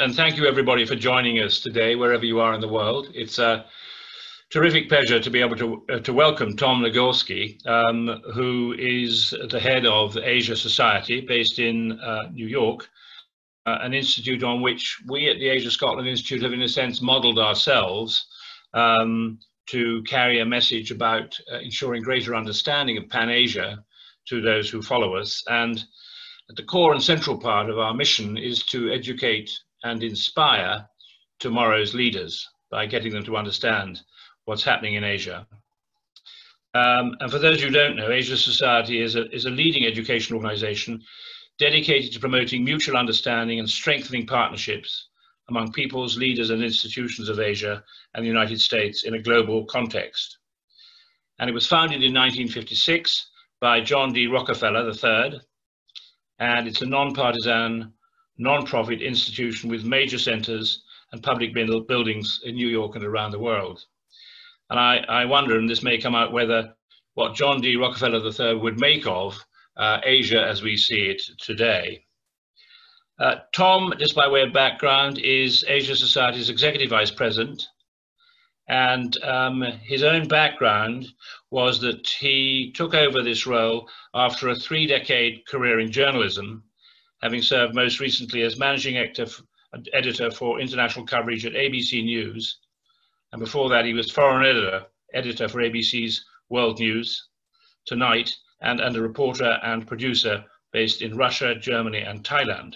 And thank you everybody for joining us today, wherever you are in the world. It's a terrific pleasure to be able to welcome Tom Nagorski, who is the head of the Asia Society based in New York, an institute on which we at the Asia Scotland Institute have in a sense modeled ourselves to carry a message about ensuring greater understanding of Pan-Asia to those who follow us. And at the core and central part of our mission is to educate and inspire tomorrow's leaders by getting them to understand what's happening in Asia. And for those who don't know, Asia Society is a leading education organization dedicated to promoting mutual understanding and strengthening partnerships among peoples, leaders and institutions of Asia and the United States in a global context. And it was founded in 1956 by John D. Rockefeller III, and it's a non-partisan, non-profit institution with major centers and public buildings in New York and around the world. And I wonder, and this may come out, whether what John D. Rockefeller III would make of Asia as we see it today. Tom, just by way of background, is Asia Society's Executive Vice President. And his own background was that he took over this role after a 3-decade career in journalism, having served most recently as managing editor for international coverage at ABC News. And before that, he was foreign editor for ABC's World News, Tonight, and a reporter and producer based in Russia, Germany, and Thailand.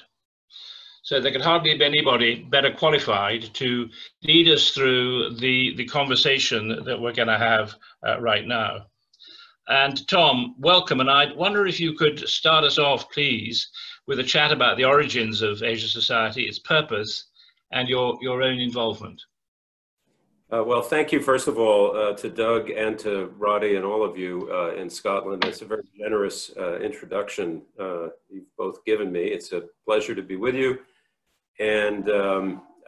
So there could hardly be anybody better qualified to lead us through the conversation that we're going to have right now. And Tom, welcome. And I wonder if you could start us off, please, with a chat about the origins of Asia Society, its purpose, and your own involvement. Well, thank you, first of all, to Doug and to Roddy and all of you in Scotland. It's a very generous introduction you've both given me. It's a pleasure to be with you. And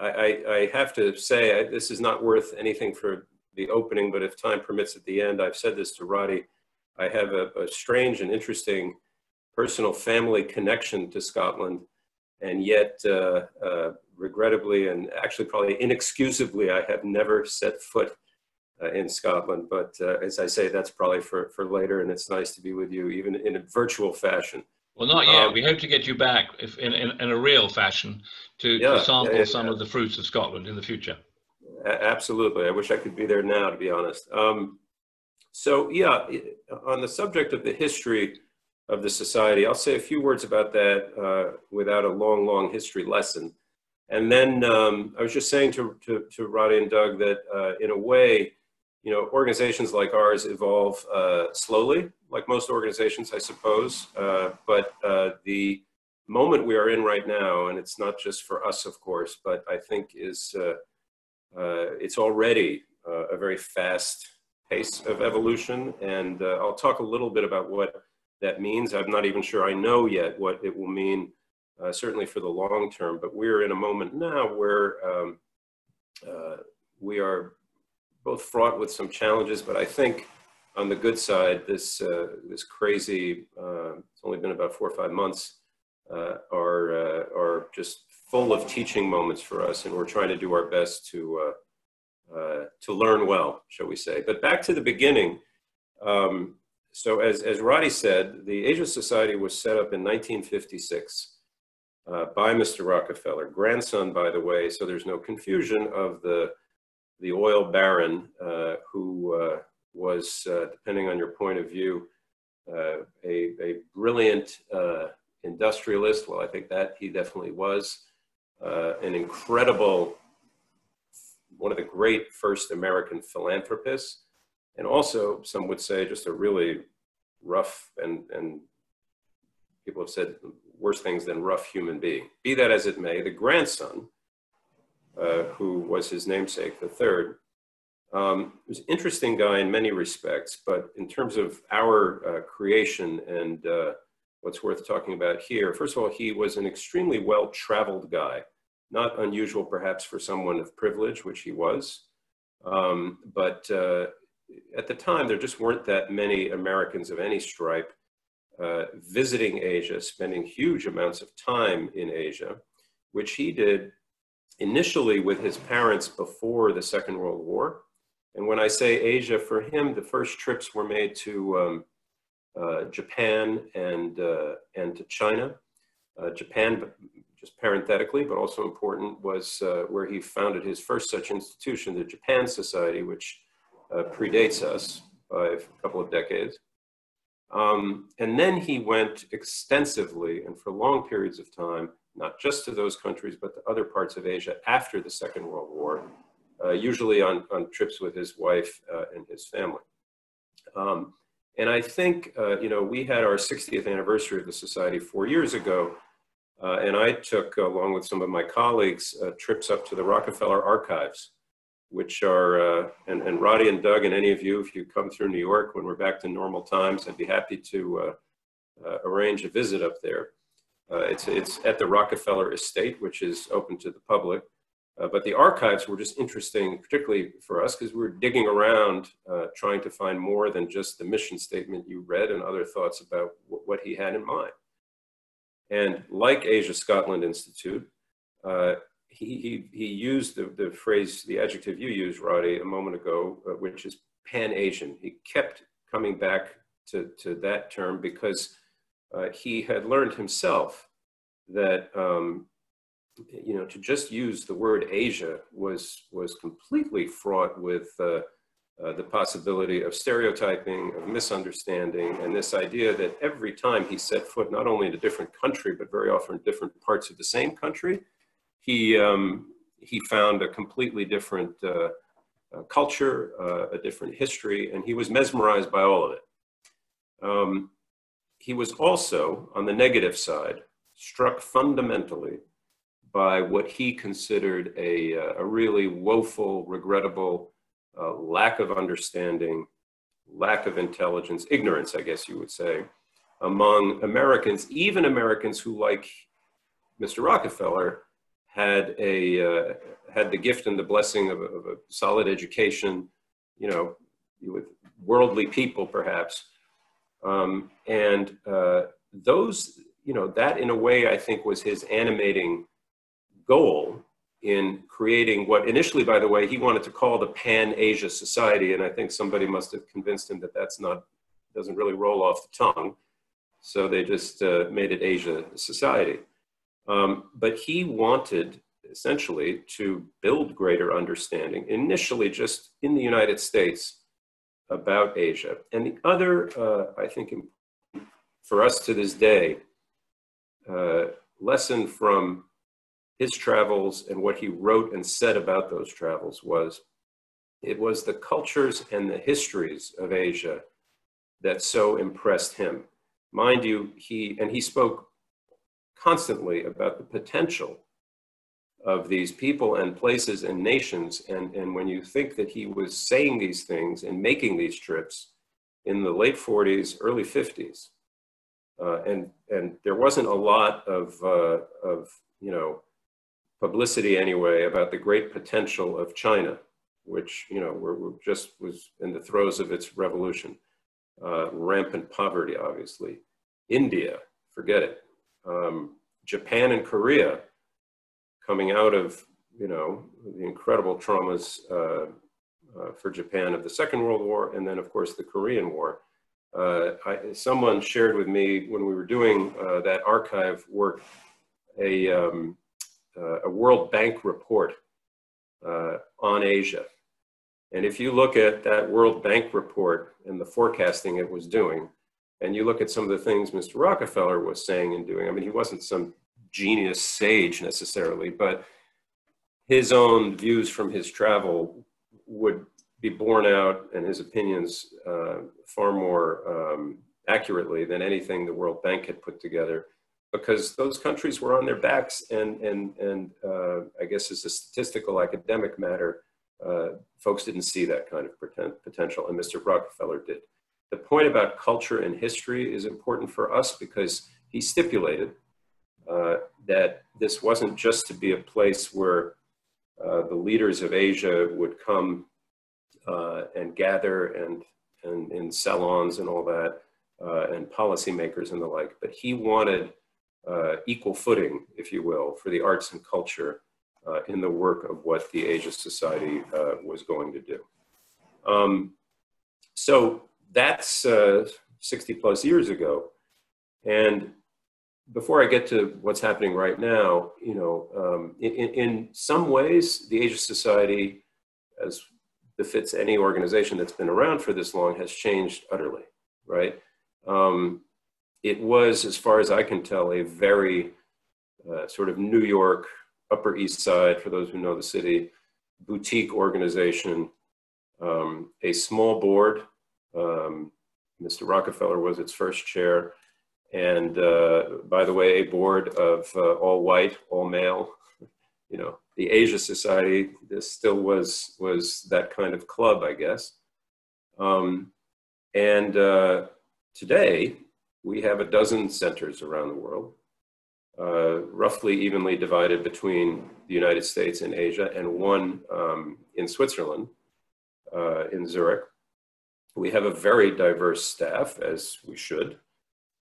I have to say, this is not worth anything for the opening, but if time permits at the end, I've said this to Roddy, I have a strange and interesting personal family connection to Scotland, and yet regrettably and actually probably inexcusably, I have never set foot in Scotland. But as I say, that's probably for later, and it's nice to be with you, even in a virtual fashion. Well, not yet. We hope to get you back in a real fashion to sample some of the fruits of Scotland in the future. Absolutely. I wish I could be there now, to be honest. So yeah, on the subject of the history of the society, I'll say a few words about that without a long history lesson. And then I was just saying to Roddy and Doug that in a way, you know, organizations like ours evolve slowly, like most organizations, I suppose. But the moment we are in right now, and it's not just for us, of course, but I think is it's already a very fast pace of evolution. And I'll talk a little bit about what that means. I'm not even sure I know yet what it will mean, certainly for the long term, but we're in a moment now where we are both fraught with some challenges, but I think on the good side, this crazy, it's only been about 4 or 5 months, are just full of teaching moments for us, and we're trying to do our best to learn well, shall we say. But back to the beginning. So as Roddy said, the Asia Society was set up in 1956 by Mr. Rockefeller, grandson, by the way, so there's no confusion, of the oil baron who was, depending on your point of view, a brilliant industrialist. Well, I think that he definitely was an incredible, one of the great first American philanthropists. And also, some would say, just a really rough and people have said worse things than rough human being. Be that as it may, the grandson, who was his namesake, the third, was an interesting guy in many respects, but in terms of our creation and what's worth talking about here, first of all, he was an extremely well-traveled guy, not unusual perhaps for someone of privilege, which he was, but at the time, there just weren't that many Americans of any stripe visiting Asia, spending huge amounts of time in Asia, which he did initially with his parents before the Second World War. And when I say Asia, for him, the first trips were made to Japan and to China. Japan, just parenthetically, but also important, was where he founded his first such institution, the Japan Society, which predates us by a couple of decades. And then he went extensively and for long periods of time, not just to those countries, but to other parts of Asia after the Second World War, usually on trips with his wife and his family. And I think, you know, we had our 60th anniversary of the Society 4 years ago, and I took, along with some of my colleagues, trips up to the Rockefeller Archives, which are, and Roddy and Doug and any of you, if you come through New York when we're back to normal times, I'd be happy to arrange a visit up there. It's at the Rockefeller Estate, which is open to the public. But the archives were just interesting, particularly for us, because we were digging around, trying to find more than just the mission statement you read and other thoughts about what he had in mind. And like Asia Scotland Institute, he used the phrase, the adjective you used, Roddy, a moment ago, which is Pan-Asian. He kept coming back to that term because he had learned himself that you know, to just use the word Asia was completely fraught with the possibility of stereotyping, of misunderstanding, and this idea that every time he set foot not only in a different country, but very often different parts of the same country, he found a completely different culture, a different history, and he was mesmerized by all of it. He was also, on the negative side, struck fundamentally by what he considered a really woeful, regrettable lack of understanding, lack of intelligence, ignorance, I guess you would say, among Americans, even Americans who, like Mr. Rockefeller, had the gift and the blessing of a solid education, you know, with worldly people perhaps. And those, you know, that in a way I think was his animating goal in creating what initially, by the way, he wanted to call the Pan-Asia Society. And I think somebody must have convinced him that doesn't really roll off the tongue. So they just made it Asia Society. But he wanted essentially to build greater understanding, initially just in the United States, about Asia. And the other, I think, for us to this day, lesson from his travels and what he wrote and said about those travels was, it was the cultures and the histories of Asia that so impressed him. Mind you, he spoke constantly about the potential of these people and places and nations. And when you think that he was saying these things and making these trips in the late 40s, early 50s, and there wasn't a lot of you know, publicity anyway about the great potential of China, which, you know, was in the throes of its revolution. Rampant poverty, obviously. India, forget it. Japan and Korea, coming out of, you know, the incredible traumas for Japan of the Second World War, and then of course the Korean War. Someone shared with me when we were doing that archive work a World Bank report on Asia. And if you look at that World Bank report and the forecasting it was doing, and you look at some of the things Mr. Rockefeller was saying and doing, I mean, he wasn't some genius sage necessarily, but his own views from his travel would be borne out, and his opinions far more accurately than anything the World Bank had put together, because those countries were on their backs, and I guess as a statistical academic matter, folks didn't see that kind of potential, and Mr. Rockefeller did. The point about culture and history is important for us because he stipulated that this wasn't just to be a place where the leaders of Asia would come and gather and in salons and all that, and policymakers and the like, but he wanted equal footing, if you will, for the arts and culture in the work of what the Asia Society was going to do. So that's 60 plus years ago. And before I get to what's happening right now, you know, in some ways, the Asia Society, as befits any organization that's been around for this long, has changed utterly, right? It was, as far as I can tell, a very sort of New York, Upper East Side, for those who know the city, boutique organization, a small board. Mr. Rockefeller was its first chair. And by the way, a board of all white, all male. You know, the Asia Society, this still was that kind of club, I guess. Today, we have a dozen centers around the world, roughly evenly divided between the United States and Asia, and one in Switzerland, in Zurich. We have a very diverse staff, as we should.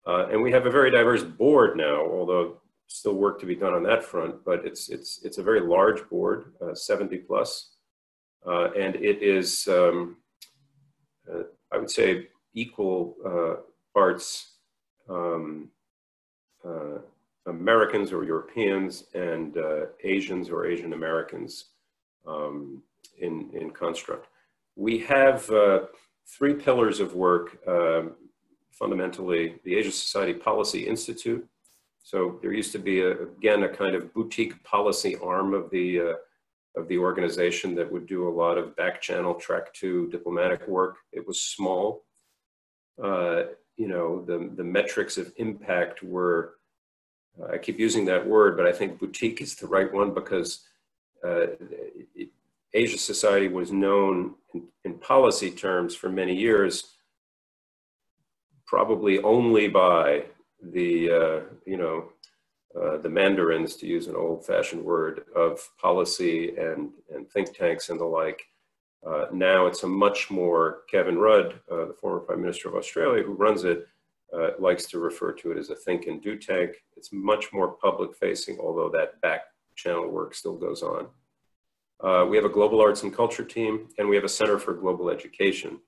And we have a very diverse board now, although still work to be done on that front, but it's a very large board, 70 plus. And it is, I would say, equal parts Americans or Europeans and Asians or Asian Americans in construct. We have 3 pillars of work. Fundamentally, the Asia Society Policy Institute. So there used to be, again, a kind of boutique policy arm of the organization that would do a lot of back-channel track 2 diplomatic work. It was small. You know, the metrics of impact were, I keep using that word, but I think boutique is the right one, because Asia Society was known in policy terms for many years probably only by the, the mandarins, to use an old-fashioned word, of policy and think tanks and the like. Now it's a much more, Kevin Rudd, the former Prime Minister of Australia, who runs it, likes to refer to it as a think and do tank. It's much more public-facing, although that back-channel work still goes on. We have a global arts and culture team, and we have a Center for Global Education,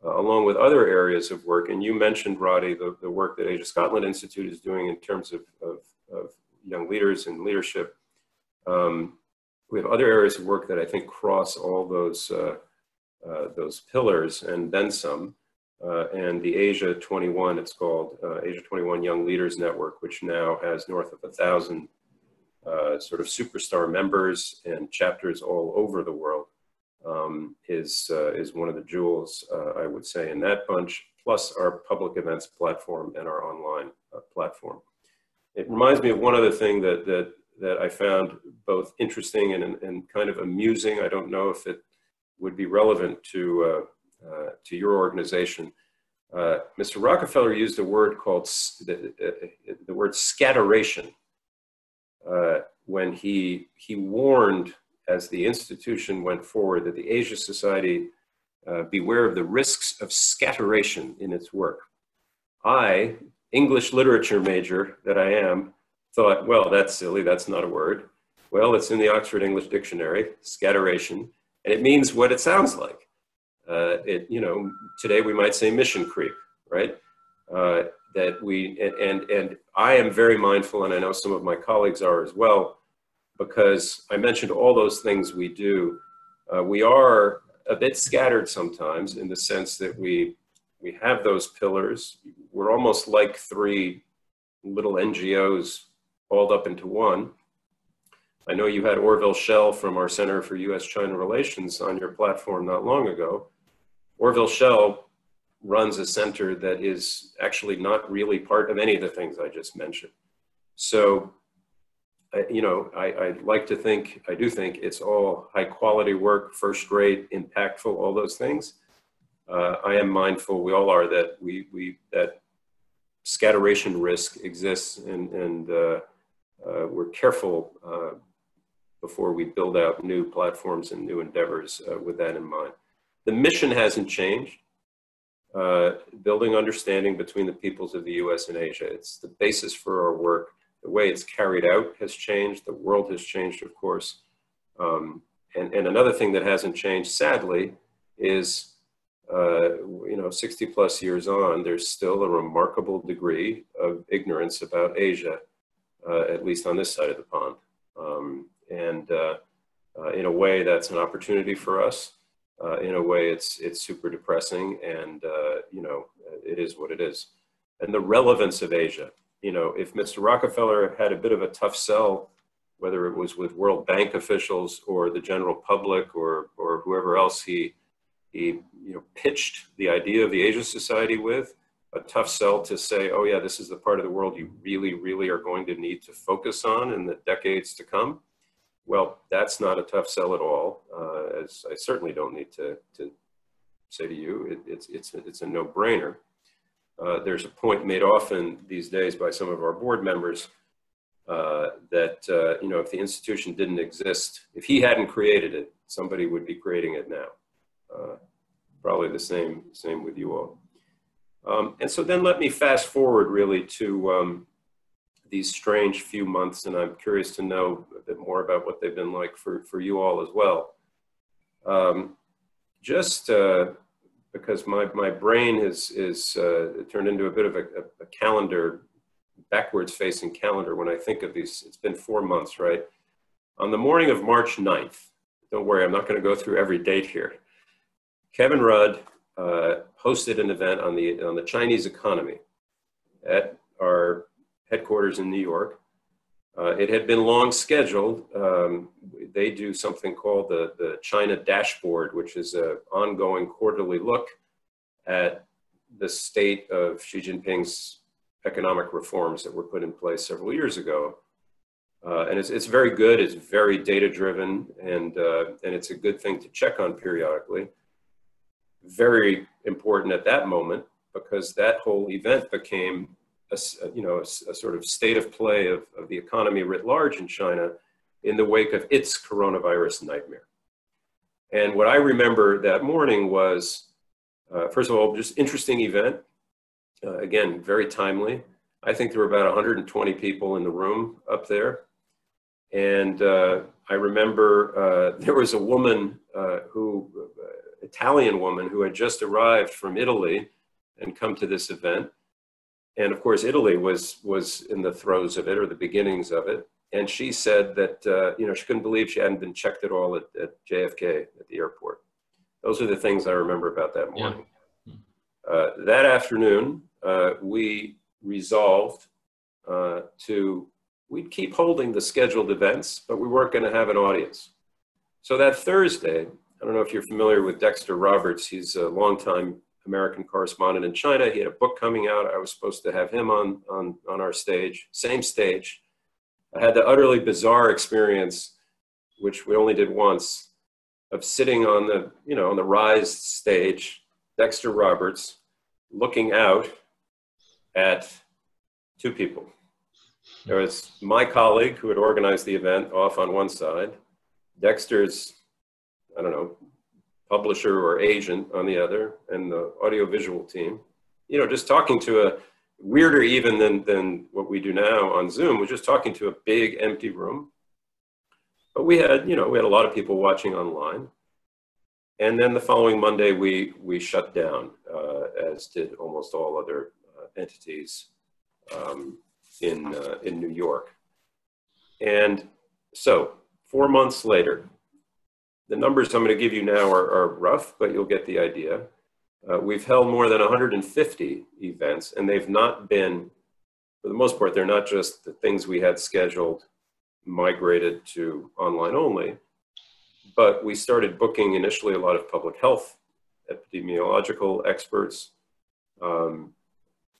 along with other areas of work. And you mentioned, Roddy, the work that Asia Scotland Institute is doing in terms of young leaders and leadership. We have other areas of work that I think cross all those pillars and then some. And the Asia 21, it's called Asia 21 Young Leaders Network, which now has north of 1,000 sort of superstar members and chapters all over the world, is one of the jewels, I would say, in that bunch, plus our public events platform and our online platform. It reminds me of one other thing that I found both interesting and kind of amusing. I don't know if it would be relevant to your organization. Mr. Rockefeller used a word called the word scatteration when he warned, as the institution went forward, that the Asia Society beware of the risks of scatteration in its work. I, English literature major that I am, thought, well, that's silly, that's not a word. Well, it's in the Oxford English Dictionary, scatteration, and it means what it sounds like. Today we might say mission creep, right? That we, and I am very mindful, and I know some of my colleagues are as well, because I mentioned all those things we do. We are a bit scattered sometimes, in the sense that we have those pillars. We're almost like 3 little NGOs balled up into one. I know you had Orville Schell from our Center for U.S.-China Relations on your platform not long ago. Orville Schell runs a center that is actually not really part of any of the things I just mentioned. So, I like to think, I do think it's all high quality work, first rate, impactful, all those things. I am mindful, we all are, that that scatteration risk exists, and we're careful before we build out new platforms and new endeavors with that in mind. The mission hasn't changed. Building understanding between the peoples of the US and Asia. It's the basis for our work. The way it's carried out has changed. The world has changed, of course. And another thing that hasn't changed, sadly, is, 60 plus years on, there's still a remarkable degree of ignorance about Asia, at least on this side of the pond. In a way, that's an opportunity for us. In a way, it's super depressing, and it is what it is. And the relevance of Asia, if Mr. Rockefeller had a bit of a tough sell, whether it was with World Bank officials or the general public or whoever else he pitched the idea of the Asia Society with, a tough sell to say, oh yeah, this is the part of the world you really, really are going to need to focus on in the decades to come. Well, that's not a tough sell at all, as I certainly don't need to say to you. It's a no-brainer. There's a point made often these days by some of our board members that if the institution didn't exist, if he hadn't created it, somebody would be creating it now. Probably the same with you all. And so then let me fast forward really to these strange few months, and I'm curious to know a bit more about what they've been like for you all as well. Because my brain is turned into a bit of a calendar, backwards facing calendar when I think of these. It's been 4 months, right? On the morning of March 9th, don't worry, I'm not going to go through every date here. Kevin Rudd hosted an event on the Chinese economy at our headquarters in New York. It had been long scheduled. They do something called the China Dashboard, which is an ongoing quarterly look at the state of Xi Jinping's economic reforms that were put in place several years ago. And it's very good, it's very data driven, and it's a good thing to check on periodically. Very important at that moment, because that whole event became a sort of state of play of the economy writ large in China in the wake of its coronavirus nightmare. And what I remember that morning was, first of all, just interesting event. Again, very timely. I think there were about 120 people in the room up there. And I remember there was a woman Italian woman who had just arrived from Italy and come to this event. And of course, Italy was in the throes of it, or the beginnings of it. And she said that, she couldn't believe she hadn't been checked at all at JFK at the airport. Those are the things I remember about that morning. Yeah. That afternoon, we resolved we'd keep holding the scheduled events, but we weren't going to have an audience. So that Thursday, I don't know if you're familiar with Dexter Roberts. He's a longtime American correspondent in China. He had a book coming out. I was supposed to have him on our stage, same stage. I had the utterly bizarre experience, which we only did once, of sitting on the Rise stage, Dexter Roberts, looking out at two people. There was my colleague who had organized the event off on one side, Dexter's, publisher or agent on the other, and the audiovisual team. Just talking to a weirder even than what we do now on Zoom, was just talking to a big empty room. But we had a lot of people watching online. And then the following Monday, we shut down, as did almost all other entities in New York. And so 4 months later, the numbers I'm going to give you now are rough, but you'll get the idea. We've held more than 150 events, and they've not been, for the most part, they're not just the things we had scheduled migrated to online only, but we started booking initially a lot of public health, epidemiological experts.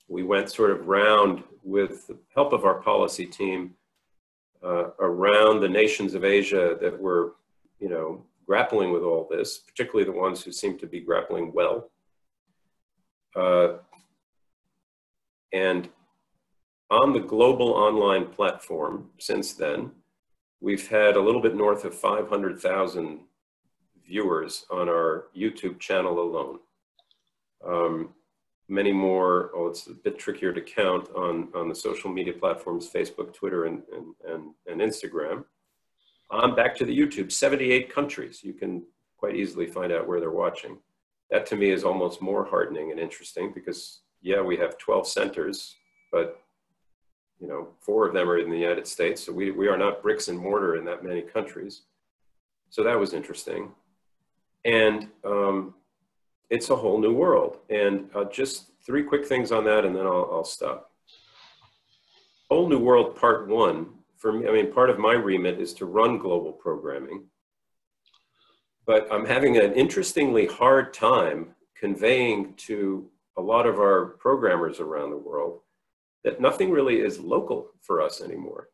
We went sort of round with the help of our policy team around the nations of Asia that were, grappling with all this, particularly the ones who seem to be grappling well. And on the global online platform since then, we've had a little bit north of 500,000 viewers on our YouTube channel alone. many more, oh, it's a bit trickier to count on the social media platforms, Facebook, Twitter, and Instagram. On back to the YouTube, 78 countries. You can quite easily find out where they're watching. That to me is almost more heartening and interesting because, yeah, we have 12 centers, but 4 of them are in the United States. So we are not bricks and mortar in that many countries. So that was interesting. And it's a whole new world. And just 3 quick things on that, and then I'll stop. Whole New World Part 1, for me, I mean, part of my remit is to run global programming. But I'm having an interestingly hard time conveying to a lot of our programmers around the world that nothing really is local for us anymore.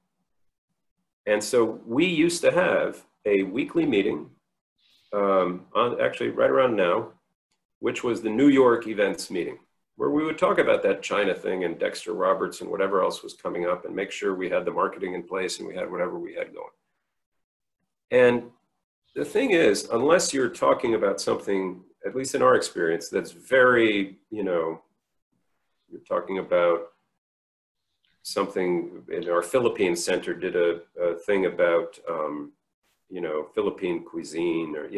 And so we used to have a weekly meeting, actually right around now, which was the New York events meeting, where we would talk about that China thing and Dexter Roberts and whatever else was coming up and make sure we had the marketing in place and we had whatever we had going. And the thing is, unless you're talking about something, at least in our experience, that's very, you're talking about something in our Philippine center did a thing about, Philippine cuisine or,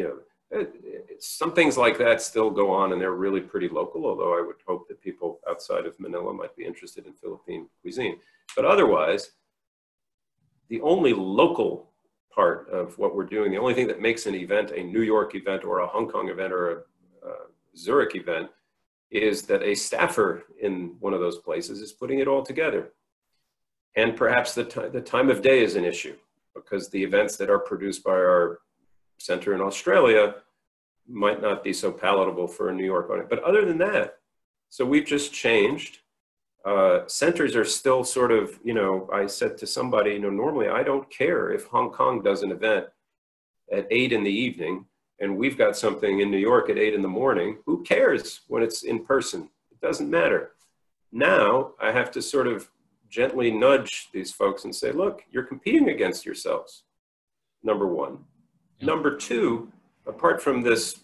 some things like that still go on and they're really pretty local, although I would hope that people outside of Manila might be interested in Philippine cuisine. But otherwise, the only local part of what we're doing, the only thing that makes an event a New York event or a Hong Kong event or a Zurich event is that a staffer in one of those places is putting it all together. And perhaps the time of day is an issue because the events that are produced by our center in Australia might not be so palatable for a New York audience. But other than that, so we've just changed. Centers are still sort of, I said to somebody, normally I don't care if Hong Kong does an event at 8 in the evening and we've got something in New York at 8 in the morning. Who cares when it's in person? It doesn't matter. Now I have to sort of gently nudge these folks and say, look, you're competing against yourselves, number one. Number two, apart from this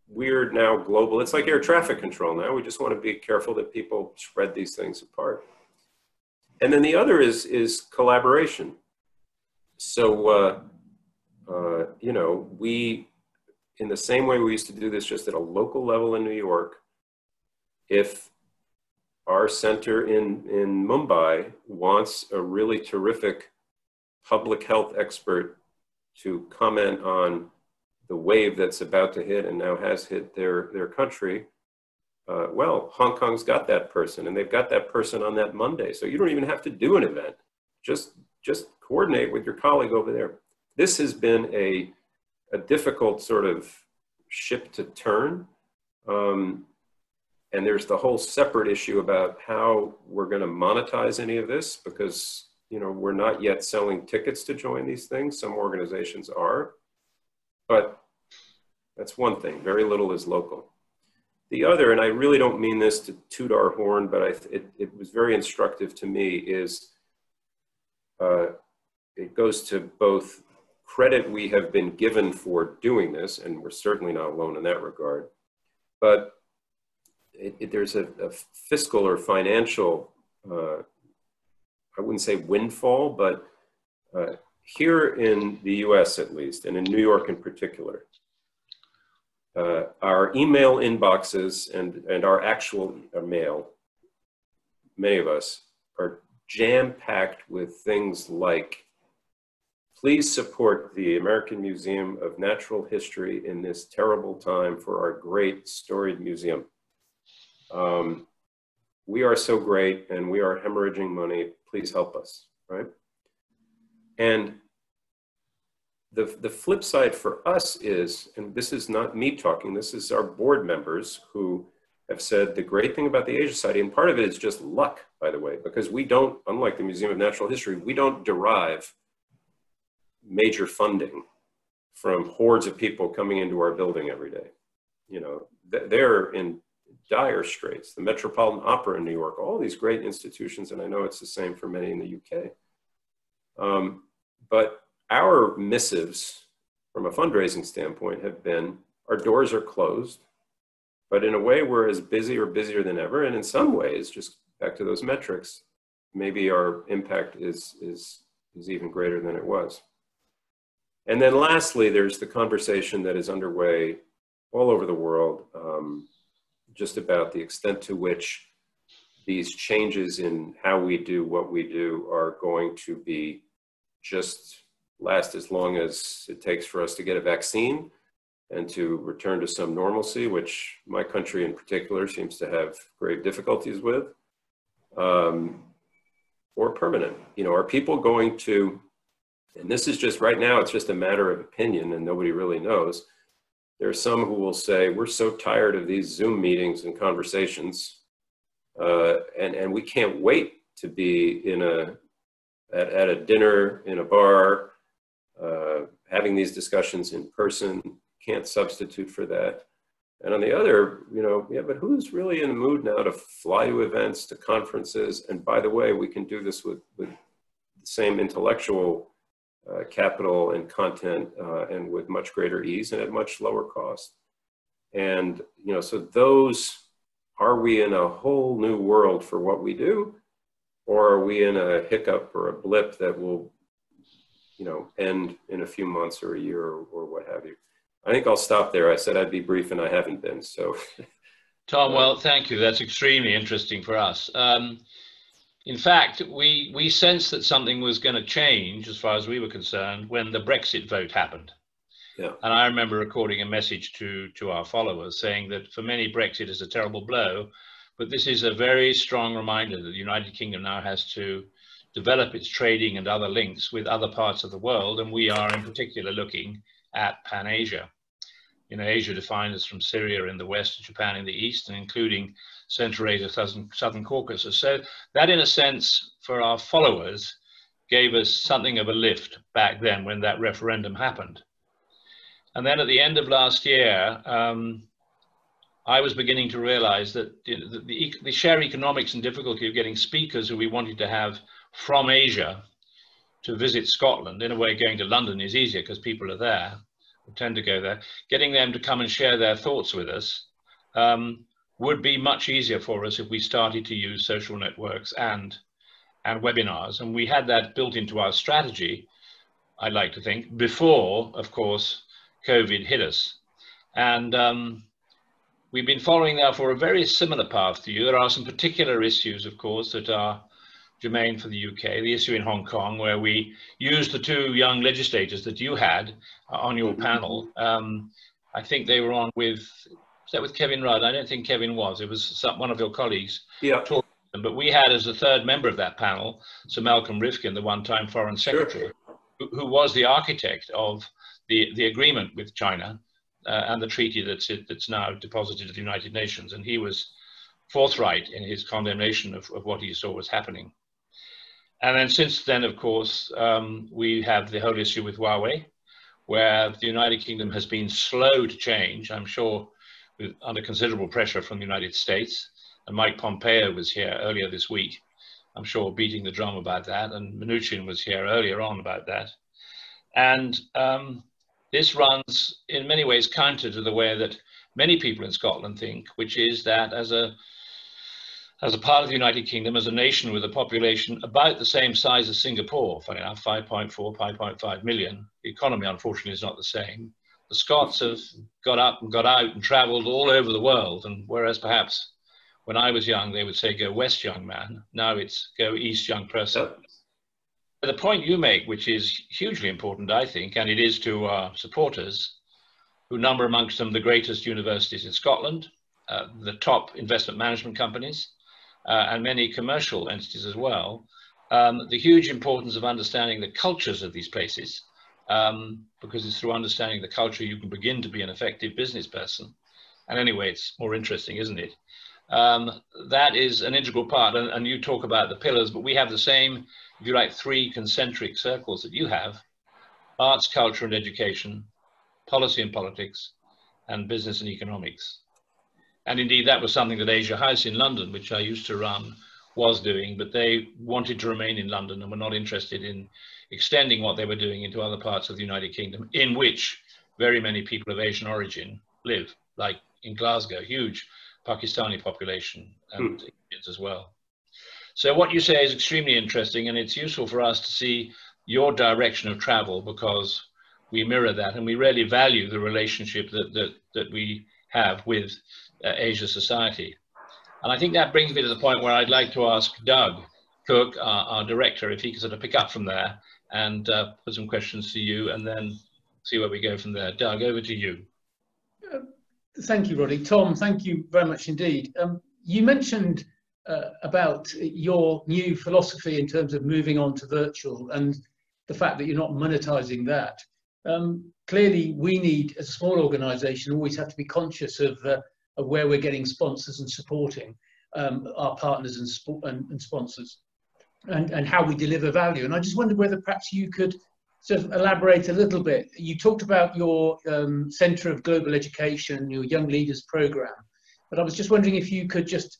weird now global, it's like air traffic control now. We just want to be careful that people spread these things apart. And then the other is collaboration. So, we, in the same way we used to do this just at a local level in New York, if our center in Mumbai wants a really terrific public health expert to comment on the wave that's about to hit and now has hit their country, well, Hong Kong's got that person and they've got that person on that Monday. So you don't even have to do an event. Just coordinate with your colleague over there. This has been a difficult sort of ship to turn. And there's the whole separate issue about how we're going to monetize any of this because, we're not yet selling tickets to join these things. Some organizations are, but that's one thing. Very little is local. The other, and I really don't mean this to toot our horn, but it was very instructive to me, is it goes to both credit we have been given for doing this, and we're certainly not alone in that regard, but there's a fiscal or financial, I wouldn't say windfall, but here in the US at least, and in New York in particular, our email inboxes and our actual mail, many of us, are jam-packed with things like, please support the American Museum of Natural History in this terrible time for our great storied museum. We are so great and we are hemorrhaging money, please help us, right? And the flip side for us is, and this is not me talking, this is our board members who have said the great thing about the Asia Society, and part of it is just luck, by the way, because we don't, unlike the Museum of Natural History, we don't derive major funding from hordes of people coming into our building every day. They're in dire straits. The Metropolitan Opera in New York, all these great institutions, and I know it's the same for many in the UK. But our missives from a fundraising standpoint have been, our doors are closed. But in a way, we're as busy or busier than ever. And in some ways, just back to those metrics, maybe our impact is even greater than it was. And then lastly, there's the conversation that is underway all over the world, just about the extent to which these changes in how we do what we do are going to be just last as long as it takes for us to get a vaccine and to return to some normalcy, which my country in particular seems to have grave difficulties with, or permanent. You know, are people going to, and this is just right now, it's just a matter of opinion and nobody really knows. There are some who will say, we're so tired of these Zoom meetings and conversations, and we can't wait to be at a dinner, in a bar, having these discussions in person, can't substitute for that. And on the other, you know, yeah, but who's really in the mood now to fly to events, to conferences? And by the way, we can do this with the same intellectual capital and content, and with much greater ease and at much lower cost. And, you know, so those, are we in a whole new world for what we do? Or are we in a hiccup or a blip that will, you know, end in a few months or a year or what have you? I think I'll stop there. I said I'd be brief and I haven't been, so. Tom, well, thank you. That's extremely interesting for us. In fact, we sensed that something was going to change as far as we were concerned when the Brexit vote happened. Yeah. And I remember recording a message to our followers saying that for many, Brexit is a terrible blow, but this is a very strong reminder that the United Kingdom now has to develop its trading and other links with other parts of the world. And we are in particular looking at Pan-Asia. You know, Asia defined as from Syria in the west to Japan in the east, and including Central Asia, Southern Caucasus. So that, in a sense, for our followers, gave us something of a lift back then when that referendum happened. And then at the end of last year, I was beginning to realize that the sheer economics and difficulty of getting speakers who we wanted to have from Asia to visit Scotland, in a way going to London is easier because people are there, or tend to go there, getting them to come and share their thoughts with us would be much easier for us if we started to use social networks and webinars. And we had that built into our strategy, I'd like to think, before, of course, COVID hit us. And we've been following now for a very similar path to you. There are some particular issues, of course, that are germane for the UK, the issue in Hong Kong, where we used the two young legislators that you had on your panel. I think they were on with, was that with Kevin Rudd? I don't think Kevin was. It was one of your colleagues. Yeah. Talking to them. But we had as the third member of that panel, Sir Malcolm Rifkin, the one-time Foreign Secretary, sure, who was the architect of the agreement with China and the treaty that's now deposited at the United Nations. And he was forthright in his condemnation of what he saw was happening. And then since then, of course, we have the whole issue with Huawei, where the United Kingdom has been slow to change, I'm sure, under considerable pressure from the United States. And Mike Pompeo was here earlier this week, I'm sure, beating the drum about that. And Mnuchin was here earlier on about that. And this runs in many ways counter to the way that many people in Scotland think, which is that as a part of the United Kingdom, as a nation with a population about the same size as Singapore, funny enough, 5.4, 5.5 million, the economy unfortunately is not the same. The Scots have got up and got out and traveled all over the world. And whereas perhaps when I was young, they would say, go west, young man. Now it's go east, young person. The point you make, which is hugely important, I think, and it is to our supporters, who number amongst them the greatest universities in Scotland, the top investment management companies, and many commercial entities as well, the huge importance of understanding the cultures of these places, because it's through understanding the culture you can begin to be an effective business person. And anyway, it's more interesting, isn't it? That is an integral part, and you talk about the pillars, but we have the same, if you like, three concentric circles that you have: arts, culture and education, policy and politics, and business and economics. And indeed, that was something that Asia House in London, which I used to run, was doing, but they wanted to remain in London and were not interested in extending what they were doing into other parts of the United Kingdom, in which very many people of Asian origin live, like in Glasgow, huge Pakistani population and Indians as well. So what you say is extremely interesting, and it's useful for us to see your direction of travel, because we mirror that and we really value the relationship that we have with Asia Society. And I think that brings me to the point where I'd like to ask Doug Cook, our director, if he could sort of pick up from there and put some questions to you, and then see where we go from there. Doug, over to you. Thank you, Roddy. Tom, thank you very much indeed. You mentioned about your new philosophy in terms of moving on to virtual and the fact that you're not monetizing that. Clearly, we need, as a small organisation, always have to be conscious of where we're getting sponsors and supporting our partners and sponsors, and how we deliver value. And I just wondered whether perhaps you could sort of elaborate a little bit. You talked about your Centre of Global Education, your Young Leaders Programme, but I was just wondering if you could just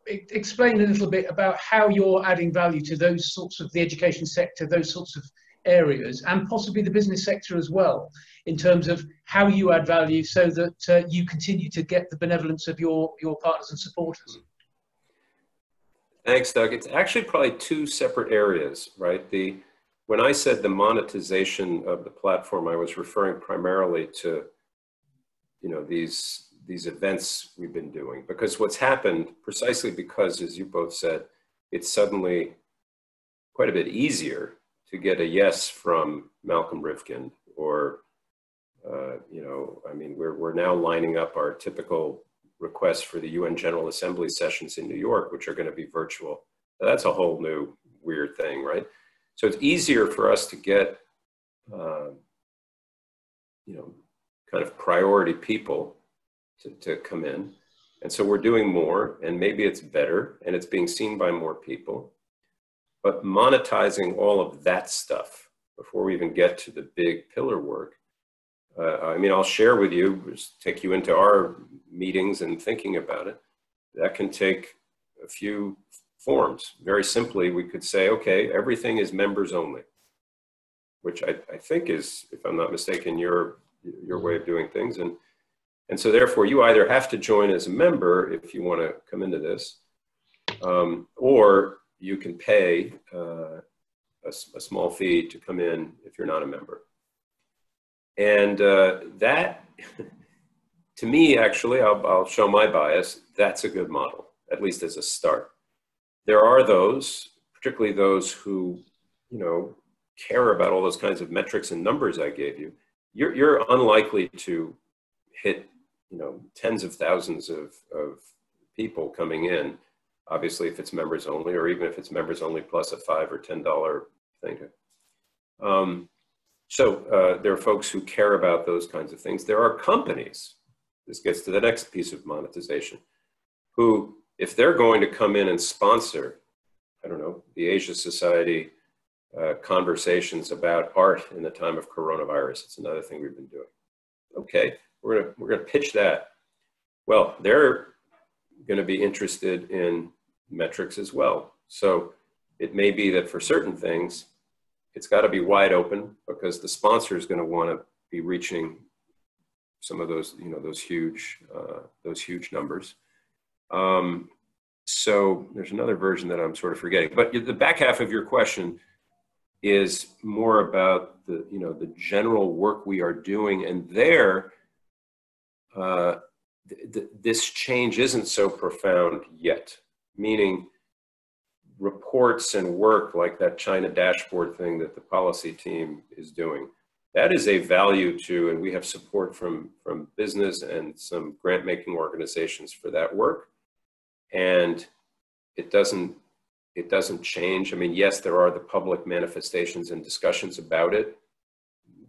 explain a little bit about how you're adding value to those sorts of the education sector, those sorts of areas, and possibly the business sector as well, in terms of how you add value so that you continue to get the benevolence of your partners and supporters. Thanks, Doug. It's actually probably two separate areas, right? When I said the monetization of the platform, I was referring primarily to, you know, these events we've been doing, because what's happened, precisely because, as you both said, it's suddenly quite a bit easier to get a yes from Malcolm Rifkind, or, you know, I mean, we're now lining up our typical requests for the UN General Assembly sessions in New York, which are going to be virtual. That's a whole new weird thing, right? So it's easier for us to get, you know, kind of priority people to come in. And so we're doing more, and maybe it's better, and it's being seen by more people. But monetizing all of that stuff before we even get to the big pillar work, I mean, I'll share with you, just take you into our meetings and thinking about it. That can take a few forms. Very simply, we could say, okay, everything is members only, which I think is, if I'm not mistaken, your way of doing things. And so therefore, you either have to join as a member if you want to come into this, or you can pay a small fee to come in if you're not a member. And that, to me, actually, I'll show my bias, that's a good model, at least as a start. There are those, particularly those who, you know, care about all those kinds of metrics and numbers I gave you. You're unlikely to hit, you know, tens of thousands of people coming in, obviously, if it's members only, or even if it's members only plus a $5 or $10 thing. So there are folks who care about those kinds of things. There are companies, this gets to the next piece of monetization, who, if they're going to come in and sponsor, I don't know, the Asia Society conversations about art in the time of coronavirus, it's another thing we've been doing. Okay, we're gonna pitch that. Well, they're going to be interested in metrics as well. So it may be that for certain things, it's got to be wide open, because the sponsor is going to want to be reaching some of those, you know, those huge numbers. So there's another version that I'm sort of forgetting, but the back half of your question is more about the, you know, the general work we are doing, and there, this change isn't so profound yet, meaning reports and work like that China dashboard thing that the policy team is doing, that is a value to, and we have support from business and some grant making organizations for that work. And it doesn't change. I mean, yes, there are the public manifestations and discussions about it.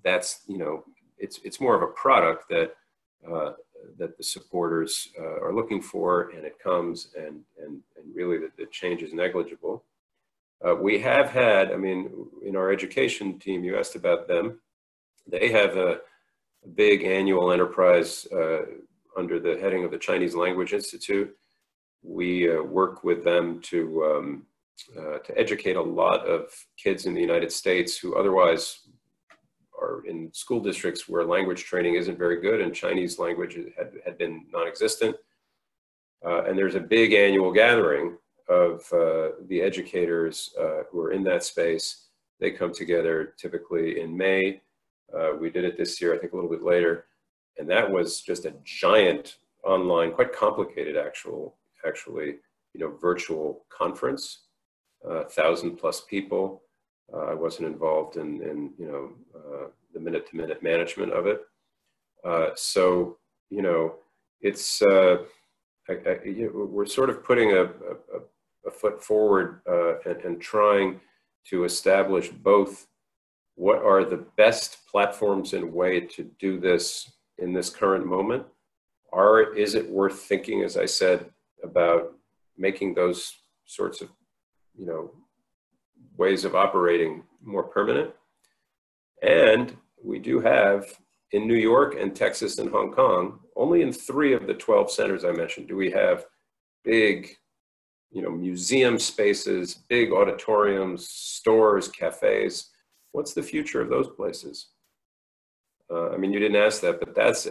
That's, you know, it's more of a product that that the supporters are looking for, and it comes, and really the change is negligible. We have had, I mean, in our education team, you asked about them, they have a big annual enterprise under the heading of the Chinese Language Institute. We work with them to educate a lot of kids in the United States who otherwise are in school districts where language training isn't very good, and Chinese language had been non-existent. And there's a big annual gathering of the educators who are in that space. They come together typically in May. We did it this year, I think a little bit later. And that was just a giant online, quite complicated actually, virtual conference, 1,000+ people. I wasn't involved in the minute-to-minute management of it. So, it's, we're sort of putting a foot forward and trying to establish both what are the best platforms and way to do this in this current moment. Is it worth thinking, as I said, about making those sorts of, ways of operating more permanent? And we do have in New York and Texas and Hong Kong, only in 3 of the 12 centers I mentioned do we have big, museum spaces, big auditoriums, stores, cafes. What's the future of those places? I mean, you didn't ask that, but that's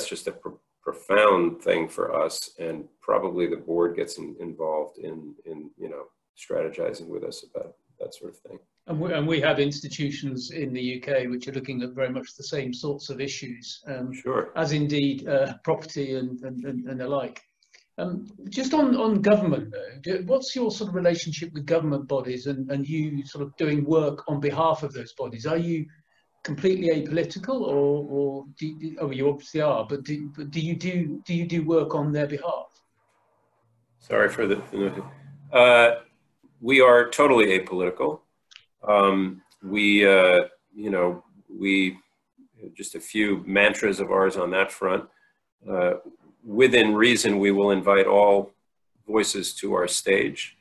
just a profound thing for us, and probably the board gets involved in strategizing with us about that sort of thing. And we have institutions in the UK which are looking at very much the same sorts of issues, sure, as indeed property and the like. Just on government, though, what's your sort of relationship with government bodies and you sort of doing work on behalf of those bodies? Are you completely apolitical, or you obviously are, but do you do work on their behalf? Sorry for we are totally apolitical. We just a few mantras of ours on that front. Within reason, we will invite all voices to our stage.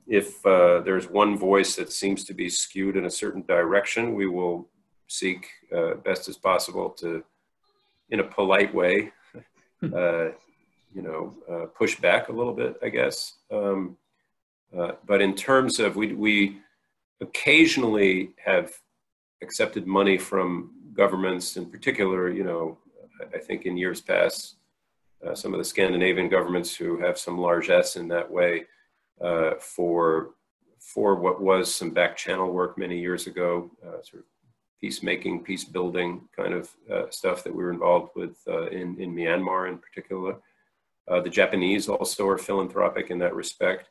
If there's one voice that seems to be skewed in a certain direction, we will seek best as possible to, in a polite way, push back a little bit, I guess. But in terms of, we occasionally have accepted money from governments, in particular, I think in years past, some of the Scandinavian governments who have some largesse in that way, for what was some back channel work many years ago, sort of peacemaking, peace building kind of stuff that we were involved with in Myanmar in particular. The Japanese also are philanthropic in that respect.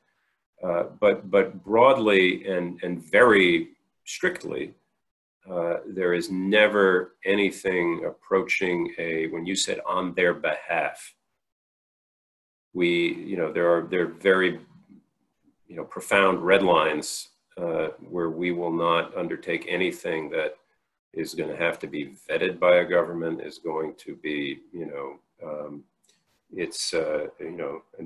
But broadly and very strictly, there is never anything approaching when you said on their behalf. There are very, profound red lines where we will not undertake anything that is going to have to be vetted by a government, is going to be, and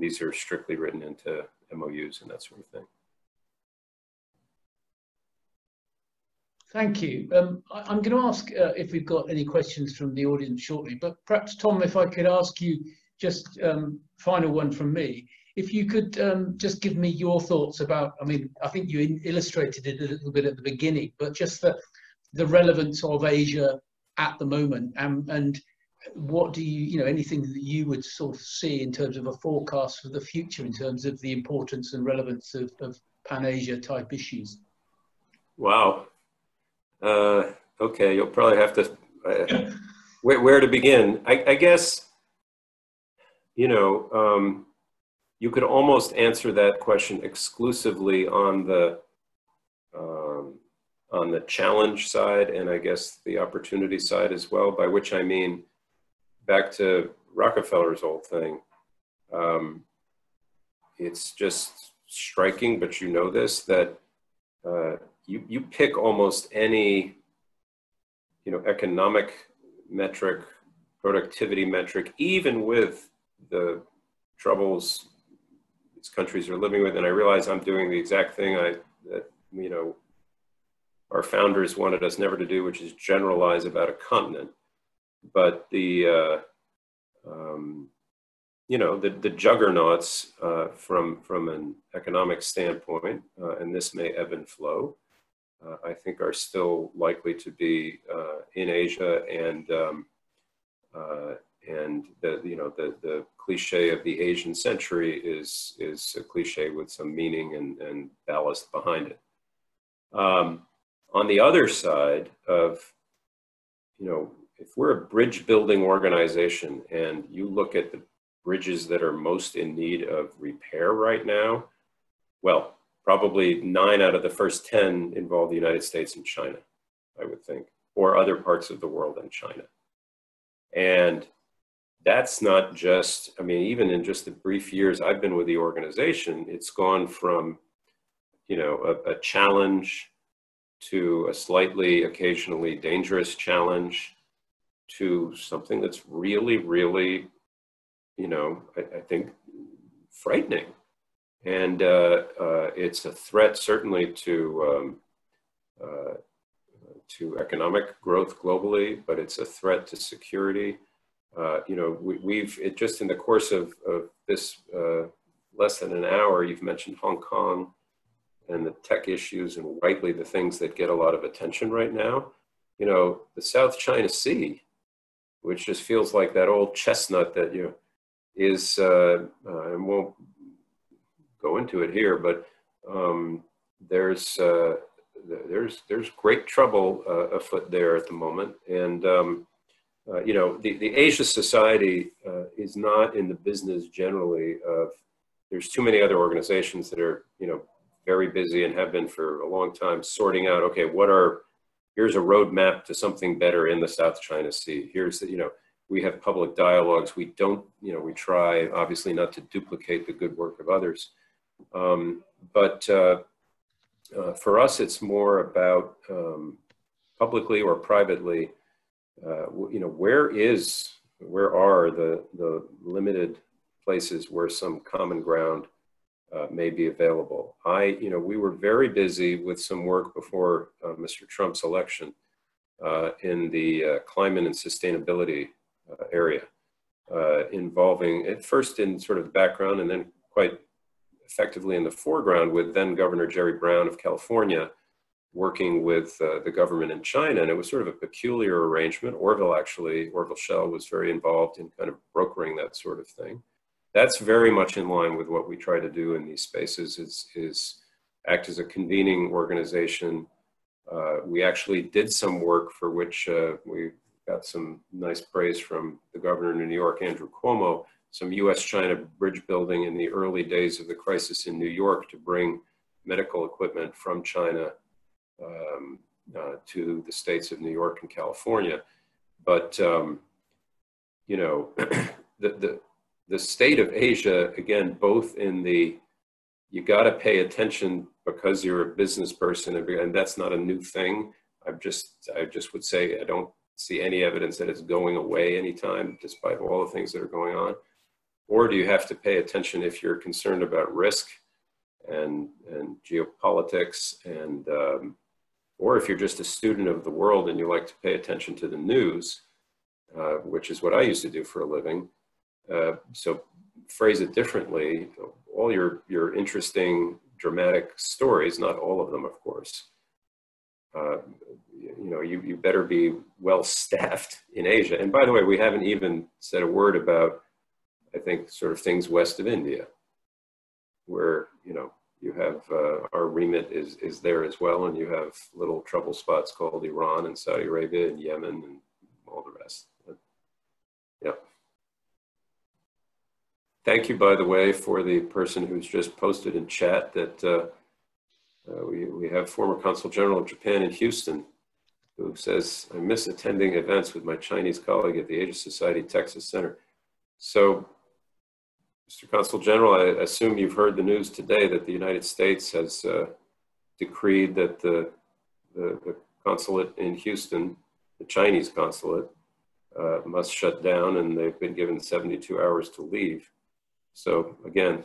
these are strictly written into MOUs and that sort of thing. Thank you. I'm going to ask if we've got any questions from the audience shortly, but perhaps, Tom, if I could ask you just final one from me. If you could just give me your thoughts about, I think you illustrated it a little bit at the beginning, but just the relevance of Asia at the moment, and what do you, anything that you would sort of see in terms of a forecast for the future in terms of the importance and relevance of Pan-Asia type issues? Wow. Okay, you'll probably have to, where to begin? I guess, you could almost answer that question exclusively on the challenge side, and I guess the opportunity side as well, by which I mean, back to Rockefeller's old thing, it's just striking, but this, that you pick almost any, economic metric, productivity metric, even with the troubles these countries are living with, and I realize I'm doing the exact thing that our founders wanted us never to do, which is generalize about a continent. But the juggernauts from an economic standpoint, and this may ebb and flow, I think are still likely to be in Asia, and the cliche of the Asian century is a cliche with some meaning and ballast behind it. On the other side of, if we're a bridge building organization and you look at the bridges that are most in need of repair right now, well, probably 9 out of the first 10 involve the United States and China, I would think, or other parts of the world than China. And that's not just, even in just the brief years I've been with the organization, it's gone from, a challenge to a slightly, occasionally dangerous challenge to something that's really, really, I think frightening. And it's a threat certainly to economic growth globally, but it's a threat to security. We've just in the course of this less than an hour, you've mentioned Hong Kong and the tech issues, and rightly the things that get a lot of attention right now. The South China Sea, which just feels like that old chestnut that is, I won't go into it here, but there's great trouble afoot there at the moment. And the Asia Society is not in the business generally of, there's too many other organizations that are, very busy and have been for a long time sorting out, okay, here's a roadmap to something better in the South China Sea. Here's the, we have public dialogues. We don't, we try obviously not to duplicate the good work of others. But for us, it's more about publicly or privately, where are the limited places where some common ground may be available. We were very busy with some work before Mr. Trump's election in the climate and sustainability area, involving at first in sort of the background and then quite effectively in the foreground with then Governor Jerry Brown of California, working with the government in China. And it was sort of a peculiar arrangement. Orville Schell was very involved in kind of brokering that sort of thing. That's very much in line with what we try to do in these spaces, is act as a convening organization. We actually did some work for which we got some nice praise from the governor in New York, Andrew Cuomo, some US-China bridge building in the early days of the crisis in New York to bring medical equipment from China to the states of New York and California. But, the state of Asia, again, both in the, you got to pay attention because you're a business person, and that's not a new thing. I just would say I don't see any evidence that it's going away anytime, despite all the things that are going on. Or do you have to pay attention if you're concerned about risk and geopolitics, and or if you're just a student of the world and you like to pay attention to the news, which is what I used to do for a living. So phrase it differently, all your interesting, dramatic stories, not all of them, of course, you better be well staffed in Asia. And by the way, we haven't even said a word about, I think, sort of things west of India, where, you have, our remit is there as well. And you have little trouble spots called Iran and Saudi Arabia and Yemen and all the rest. But, yeah. Thank you, by the way, for the person who's just posted in chat that we have former Consul General of Japan in Houston, who says, I miss attending events with my Chinese colleague at the Asia Society Texas Center. So, Mr. Consul General, I assume you've heard the news today that the United States has decreed that the consulate in Houston, the Chinese consulate, must shut down, and they've been given 72 hours to leave. So again,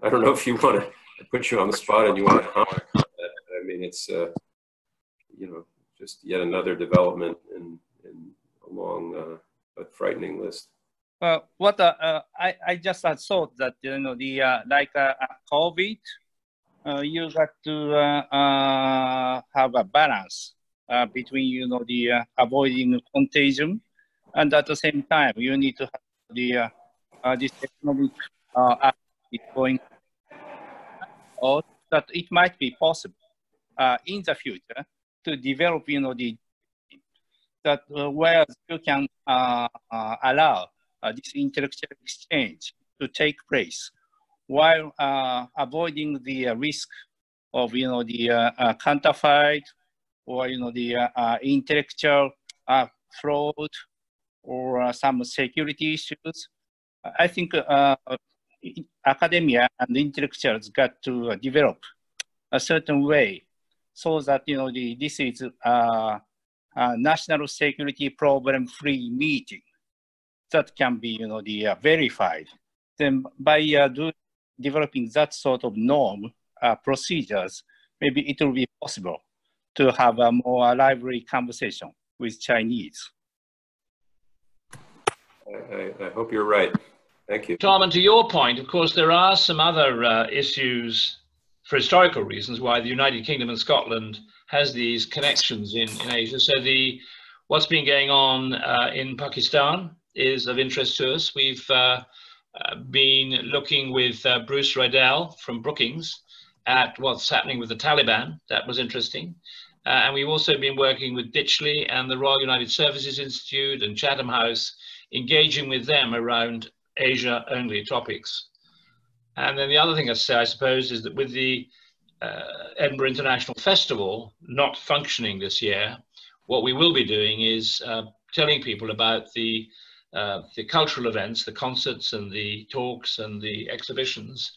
I don't know if you want to put you on the spot and you want to comment on that. I mean, it's, just yet another development in a long but frightening list. Well, what I just thought that, the like COVID you got to have a balance between, the avoiding contagion, and at the same time, you need to have the this economic activity going on, that it might be possible in the future to develop, the that where you can allow this intellectual exchange to take place while avoiding the risk of, the counterfeit or, the intellectual fraud or some security issues. I think academia and intellectuals got to develop a certain way so that, this is a national security problem-free meeting that can be, verified. Then by developing that sort of norm, procedures, maybe it will be possible to have a more lively conversation with Chinese. I hope you're right. Thank you. Tom, and to your point, of course, there are some other issues for historical reasons why the United Kingdom and Scotland has these connections in Asia. So what's been going on in Pakistan is of interest to us. We've been looking with Bruce Riddell from Brookings at what's happening with the Taliban. That was interesting. And we've also been working with Ditchley and the Royal United Services Institute and Chatham House, engaging with them around Asia-only topics. And then the other thing I'd say, I suppose, is that with the Edinburgh International Festival not functioning this year, what we will be doing is telling people about the cultural events, the concerts and the talks and the exhibitions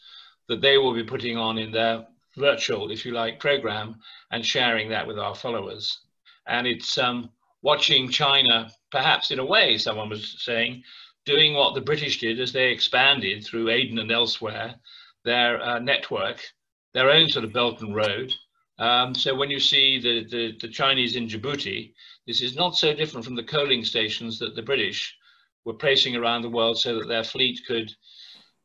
that they will be putting on in their virtual, if you like, program, and sharing that with our followers. And it's watching China, perhaps in a way, someone was saying, doing what the British did as they expanded through Aden and elsewhere, their network, their own sort of Belt and Road. So when you see the Chinese in Djibouti, this is not so different from the coaling stations that the British were placing around the world so that their fleet could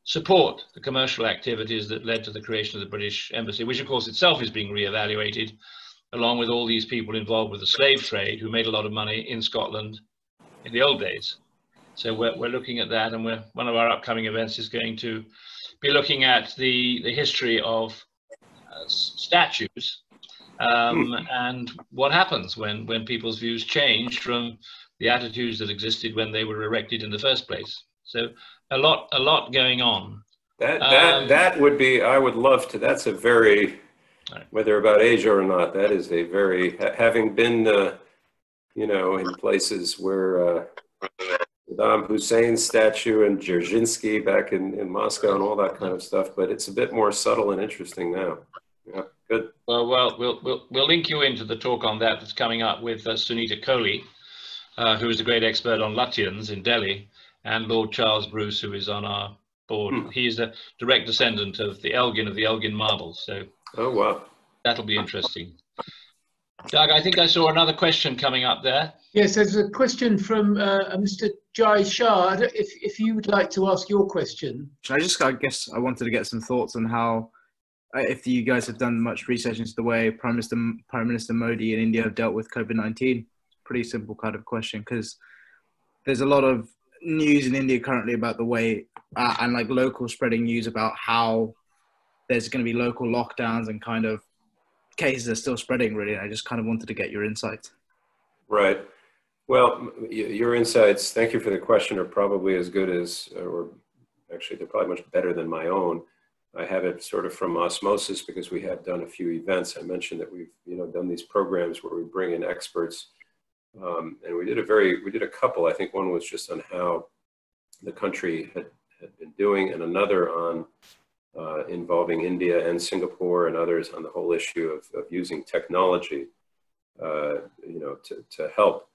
support the commercial activities that led to the creation of the British Embassy, which of course itself is being reevaluated, along with all these people involved with the slave trade who made a lot of money in Scotland in the old days. So we're looking at that, and one of our upcoming events is going to be looking at the history of statues and what happens when people's views change from the attitudes that existed when they were erected in the first place. So a lot going on. That would be, I would love to, that's a very, whether about Asia or not, that is a very, having been, in places where Saddam Hussein's statue and Dzerzhinsky back in Moscow and all that kind of stuff, but it's a bit more subtle and interesting now. Yeah, good. Well, we'll link you into the talk on that's coming up with Sunita Kohli, who is a great expert on Lutyens in Delhi, and Lord Charles Bruce, who is on our board. He is a direct descendant of the Elgin marbles. So, oh wow, that'll be interesting. Doug, I think I saw another question coming up there. Yes, there's a question from Mr. Jai Shah. If you would like to ask your question. I guess I wanted to get some thoughts on how, if you guys have done much research into the way Prime Minister Modi in India have dealt with COVID-19. Pretty simple kind of question, because there's a lot of news in India currently about the way and like local spreading news about how there's going to be local lockdowns and kind of cases are still spreading, really. I just kind of wanted to get your insights. Right. Well, your insights, thank you for the question, are probably as good as, or actually they're probably much better than my own. I have it sort of from osmosis because we have done a few events. I mentioned that we've done these programs where we bring in experts, and we did a couple. I think one was just on how the country had been doing, and another on involving India and Singapore and others on the whole issue of using technology, to help.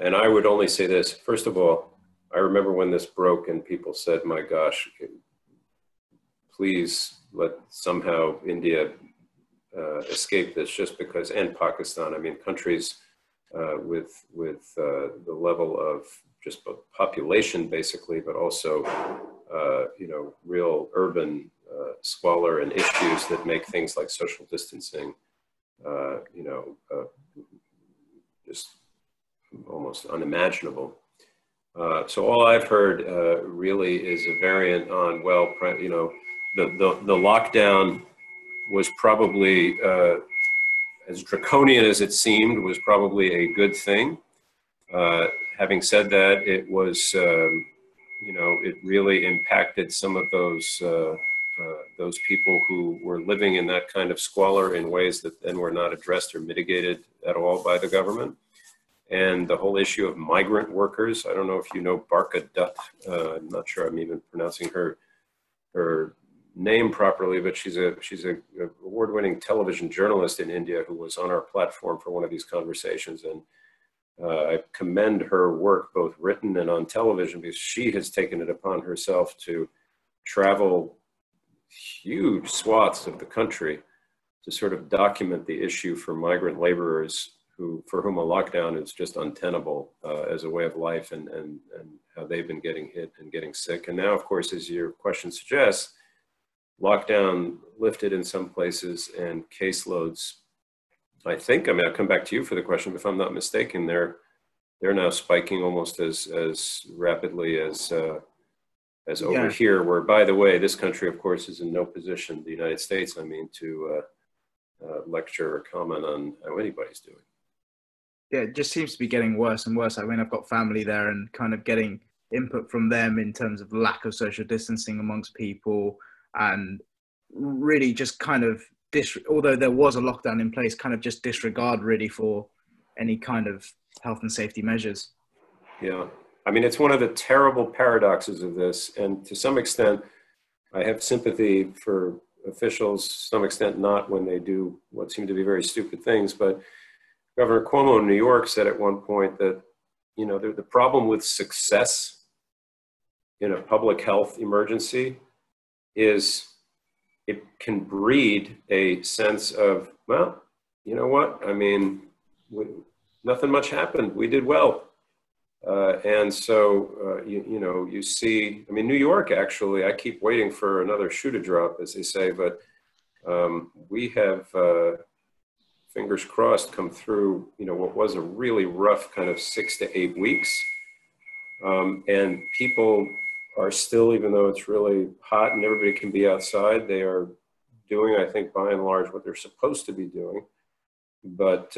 And I would only say this: first of all, I remember when this broke and people said, "My gosh, please let somehow India escape this," just because, and Pakistan. I mean, countries with the level of just population, basically, but also real urban squalor and issues that make things like social distancing, just almost unimaginable. So all I've heard really is a variant on, well, the lockdown was probably, as draconian as it seemed, was probably a good thing. Having said that, it was, it really impacted some of those people who were living in that kind of squalor in ways that then were not addressed or mitigated at all by the government. And the whole issue of migrant workers. I don't know if you know Barka Dutt. I'm not sure I'm even pronouncing her name properly, but she's a award-winning television journalist in India who was on our platform for one of these conversations. And I commend her work, both written and on television, because she has taken it upon herself to travel huge swaths of the country to sort of document the issue for migrant laborers for whom a lockdown is just untenable as a way of life, and how they've been getting hit and getting sick. And now, of course, as your question suggests, lockdown lifted in some places and caseloads, I think, I mean, I'll come back to you for the question, but if I'm not mistaken, they're now spiking almost as rapidly as over here, where, by the way, this country, of course, is in no position, the United States, I mean, to lecture or comment on how anybody's doing. Yeah, it just seems to be getting worse and worse. I mean, I've got family there, and kind of getting input from them in terms of lack of social distancing amongst people, and really just kind of, although there was a lockdown in place, kind of just disregard really for any kind of health and safety measures. Yeah. I mean, it's one of the terrible paradoxes of this. And to some extent, I have sympathy for officials, to some extent not when they do what seem to be very stupid things. But Governor Cuomo in New York said at one point that, the problem with success in a public health emergency is it can breed a sense of, well, you know what? I mean, nothing much happened. We did well. And so, you see, I mean, New York, actually, I keep waiting for another shoe to drop, as they say, but we have, fingers crossed, come through, what was a really rough kind of 6 to 8 weeks. And people are still, even though it's really hot and everybody can be outside, they are doing, I think, by and large, what they're supposed to be doing. But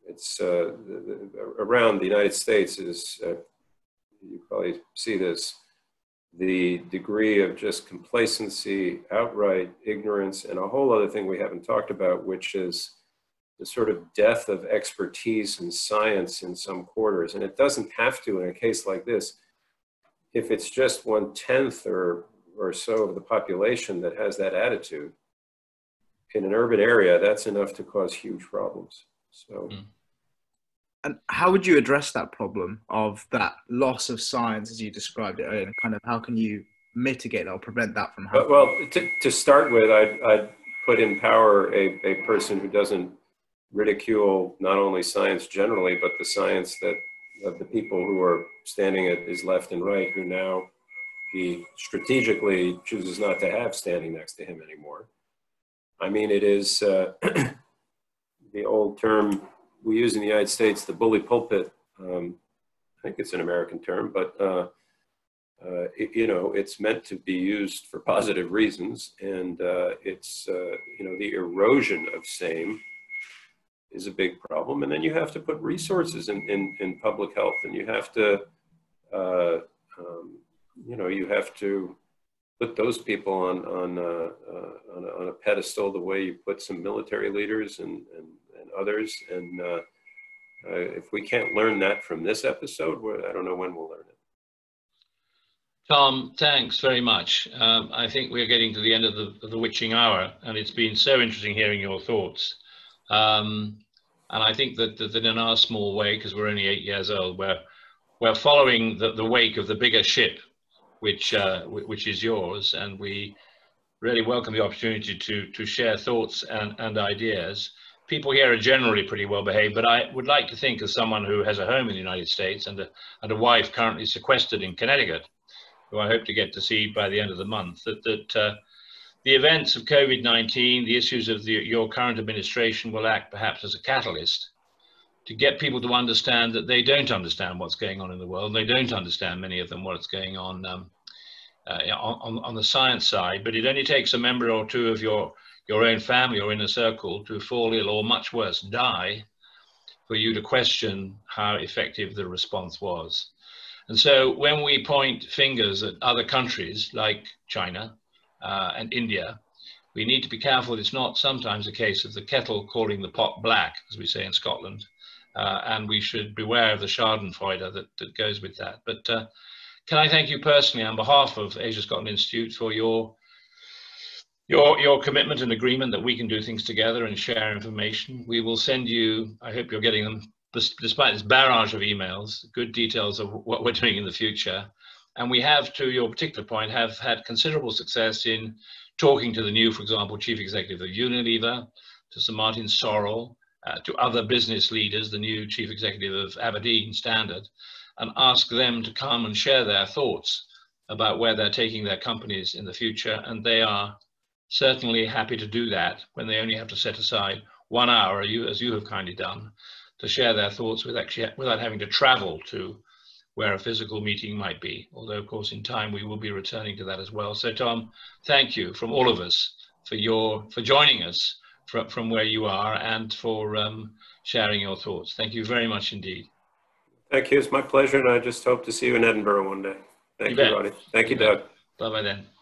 it's around the United States is, you probably see this, the degree of just complacency, outright ignorance, and a whole other thing we haven't talked about, which is the sort of death of expertise and science in some quarters. And it doesn't have to in a case like this. If it's just 1/10 or so of the population that has that attitude, in an urban area, that's enough to cause huge problems. So. And how would you address that problem of that loss of science as you described it, and kind of how can you mitigate or prevent that from happening? Well, to start with, I'd put in power a person who doesn't ridicule not only science generally, but the science that of the people who are standing at his left and right, who now he strategically chooses not to have standing next to him anymore. I mean, it is the old term we use in the United States, the bully pulpit. I think it's an American term, but it's meant to be used for positive reasons, and it's the erosion of same is a big problem. And then you have to put resources in public health, and you have to you have to put those people on a pedestal the way you put some military leaders and others. And if we can't learn that from this episode, I don't know when we'll learn it. Tom, thanks very much. I think we're getting to the end of the witching hour, and it's been so interesting hearing your thoughts. And I think that in our small way, because we're only 8 years old, we're following the wake of the bigger ship, which is yours, and we really welcome the opportunity to share thoughts and ideas. people here are generally pretty well behaved, but I would like to think, as someone who has a home in the United States and a wife currently sequestered in Connecticut, who I hope to get to see by the end of the month, that the events of COVID-19, the issues of your current administration will act perhaps as a catalyst to get people to understand that they don't understand what's going on in the world. They don't understand, many of them, what's going on the science side, but it only takes a member or two of your own family or inner circle to fall ill or, much worse, die, for you to question how effective the response was. And so when we point fingers at other countries like China and India, we need to be careful. It's not sometimes a case of the kettle calling the pot black, as we say in Scotland, and we should beware of the schadenfreude that goes with that. But can I thank you personally on behalf of Asia Scotland Institute for your commitment and agreement that we can do things together and share information. We will send you, I hope you're getting them, despite this barrage of emails, good details of what we're doing in the future. And we have, to your particular point, have had considerable success in talking to the new, for example, Chief Executive of Unilever, to Sir Martin Sorrell, to other business leaders, the new Chief Executive of Aberdeen Standard, and ask them to come and share their thoughts about where they're taking their companies in the future. And they are certainly happy to do that when they only have to set aside 1 hour, as you have kindly done, to share their thoughts without having to travel to where a physical meeting might be. Although, of course, in time we will be returning to that as well. So, Tom, thank you from all of us for joining us from where you are and for sharing your thoughts. Thank you very much indeed. Thank you. It's my pleasure, and I just hope to see you in Edinburgh one day. Thank you, Roddy. Thank you, Doug. Bye-bye then.